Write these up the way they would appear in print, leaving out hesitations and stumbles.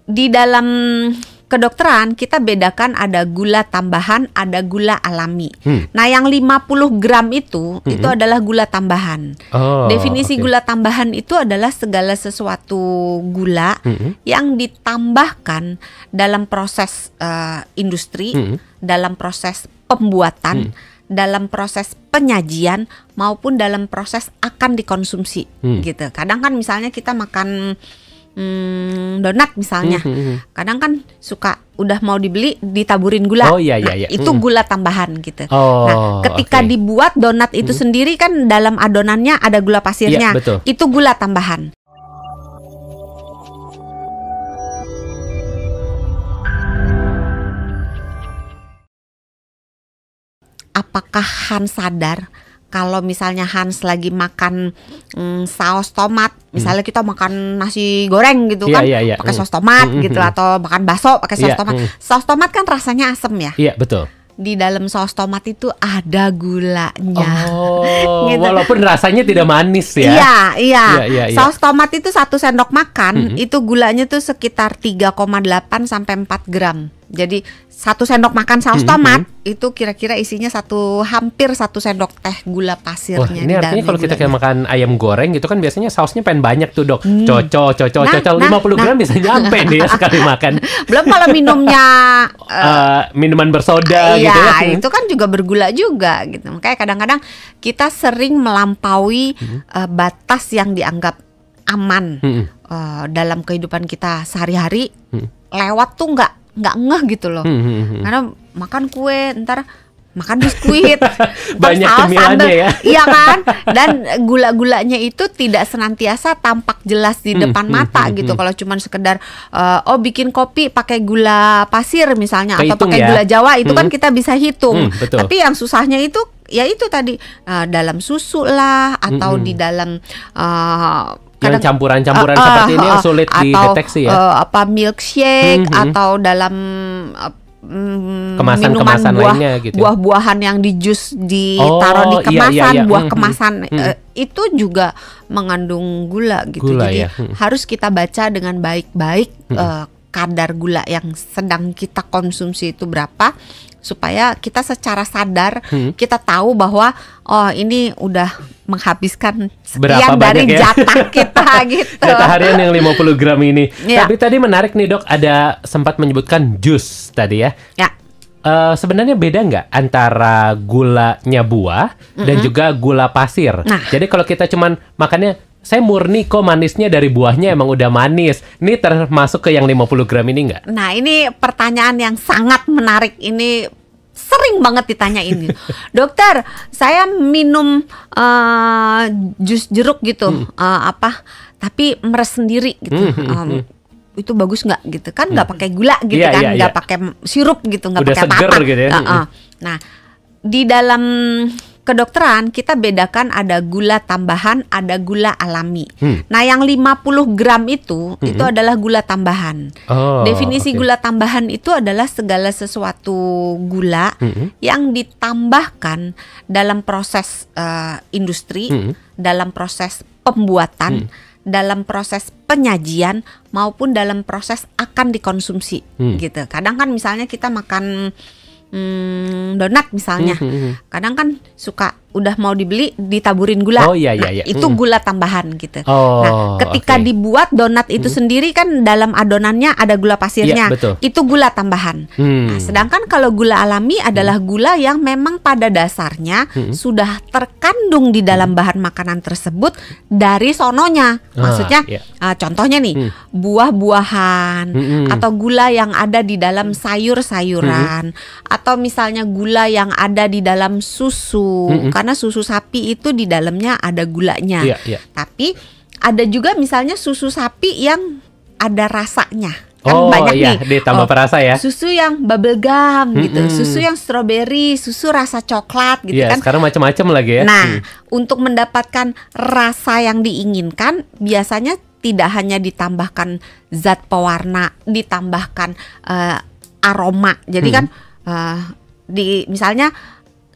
di dalam kedokteran kita bedakan ada gula tambahan, ada gula alami. Nah, yang 50 gram itu adalah gula tambahan. Definisi gula tambahan itu adalah segala sesuatu gula yang ditambahkan dalam proses industri, dalam proses pembuatan, dalam proses penyajian maupun dalam proses akan dikonsumsi gitu. Kadang kan misalnya kita makan donat misalnya, kadang kan suka udah mau dibeli ditaburin gula. Itu gula tambahan gitu. Nah, ketika dibuat donat itu sendiri kan dalam adonannya ada gula pasirnya. Itu gula tambahan. Apakah Hans sadar kalau misalnya Hans lagi makan saus tomat, misalnya kita makan nasi goreng gitu kan, pakai saus tomat gitu, atau makan bakso pakai saus tomat. Saus tomat kan rasanya asem ya. Iya, betul. Di dalam saus tomat itu ada gulanya. Gitu. Walaupun rasanya tidak manis ya. Iya. Saus tomat itu 1 sendok makan, itu gulanya tuh sekitar 3,8 sampai 4 gram. Jadi 1 sendok makan saus tomat itu kira-kira isinya hampir 1 sendok teh gula pasirnya. Wah, ini artinya kalau kita kayak makan ayam goreng gitu kan biasanya sausnya pengen banyak tuh, Dok. Cocok 50 gram bisa nyampe nih ya sekali makan. Belum kalau minumnya minuman bersoda gitu ya. Itu kan juga bergula juga gitu. Makanya kadang-kadang kita sering melampaui batas yang dianggap aman dalam kehidupan kita sehari-hari. Lewat tuh nggak ngeh gitu loh. Karena makan kue, ntar makan biskuit, banyak cemilannya ya. Iya kan? Dan gula-gulanya itu tidak senantiasa tampak jelas di depan mata gitu. Kalau cuman sekedar bikin kopi pakai gula pasir misalnya, atau pakai gula Jawa, itu kan kita bisa hitung. Tapi yang susahnya itu ya itu tadi dalam susu lah, atau di dalam yang campuran-campuran seperti ini yang sulit dideteksi ya. Milkshake atau dalam kemasan-kemasan lainnya gitu. Buah-buahan yang di jus ditaruh di kemasan, buah kemasan itu juga mengandung gula gitu. Jadi harus kita baca dengan baik-baik kadar gula yang sedang kita konsumsi itu berapa, supaya kita secara sadar kita tahu bahwa ini udah menghabiskan sekian dari jatah kita gitu. Jatah harian yang 50 gram ini. Tapi tadi menarik nih, Dok, ada sempat menyebutkan jus tadi ya. Sebenarnya beda nggak antara gulanya buah dan juga gula pasir? Jadi kalau kita cuman makannya, saya murni kok manisnya dari buahnya emang udah manis, ini termasuk ke yang 50 gram ini nggak? Nah, ini pertanyaan yang sangat menarik. Ini sering banget ditanyain. Dokter, saya minum jus jeruk gitu, tapi meres sendiri gitu. Itu bagus nggak gitu kan? Nggak pakai gula gitu kan? Nggak pakai sirup gitu, nggak pakai apa-apa. Gitu ya. Nah, di dalam kedokteran kita bedakan ada gula tambahan, ada gula alami. Nah, yang 50 gram itu adalah gula tambahan. Definisi gula tambahan itu adalah segala sesuatu gula yang ditambahkan dalam proses industri, dalam proses pembuatan, dalam proses penyajian maupun dalam proses akan dikonsumsi gitu. Kadang kan misalnya kita makan donat misalnya, kadang kan suka udah mau dibeli ditaburin gula. Itu gula tambahan gitu. Nah, ketika dibuat donat itu sendiri kan dalam adonannya ada gula pasirnya. Itu gula tambahan. Nah, sedangkan kalau gula alami adalah gula yang memang pada dasarnya sudah terkandung di dalam bahan makanan tersebut dari sononya. Maksudnya contohnya nih, buah-buahan atau gula yang ada di dalam sayur-sayuran, atau misalnya gula yang ada di dalam susu. Karena susu sapi itu di dalamnya ada gulanya. Tapi ada juga misalnya susu sapi yang ada rasanya. Kan banyak nih. Ditambah perasa ya. Susu yang bubble gum gitu, susu yang strawberry, susu rasa coklat gitu kan. Sekarang macam-macam lagi ya. Nah, untuk mendapatkan rasa yang diinginkan biasanya tidak hanya ditambahkan zat pewarna, ditambahkan aroma. Jadi kan misalnya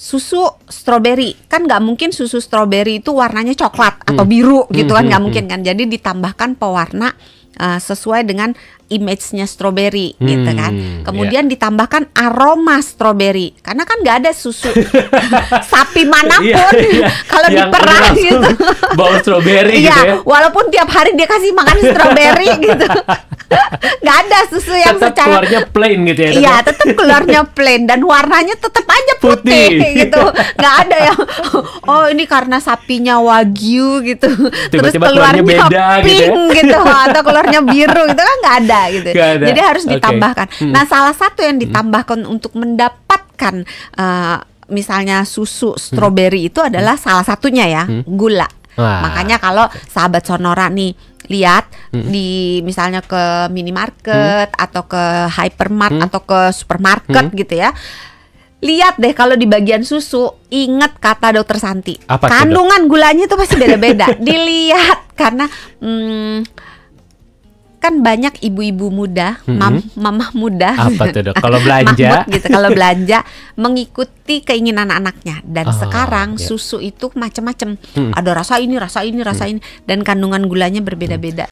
susu stroberi, kan nggak mungkin susu stroberi itu warnanya coklat atau biru gitu kan, nggak mungkin kan. Jadi ditambahkan pewarna sesuai dengan image-nya stroberi gitu kan. Kemudian ditambahkan aroma stroberi karena kan nggak ada susu sapi manapun kalau diperah gitu bau stroberi gitu ya. Walaupun tiap hari dia kasih makan stroberi gitu. Nggak ada susu yang tetap secara keluarnya plain gitu ya. Iya, tetap keluarnya plain dan warnanya tetap aja putih gitu. Nggak ada yang oh ini karena sapinya wagyu gitu. Terus keluarnya beda pink gitu atau keluarnya biru gitu kan nggak ada gitu. Jadi harus ditambahkan. Nah, salah satu yang ditambahkan untuk mendapatkan misalnya susu stroberi itu adalah salah satunya ya, gula. Makanya kalau sahabat Sonora nih lihat di misalnya ke minimarket atau ke hypermart atau ke supermarket gitu ya. Lihat deh kalau di bagian susu, ingat kata Dokter Santi. Kandungan gulanya itu pasti beda-beda. Dilihat karena kan banyak ibu-ibu muda, mamah muda. Apa tuh, Dok? Kalau belanja gitu, kalau belanja mengikuti keinginan anaknya. Dan sekarang susu itu macam-macam. Ada rasa ini dan kandungan gulanya berbeda-beda.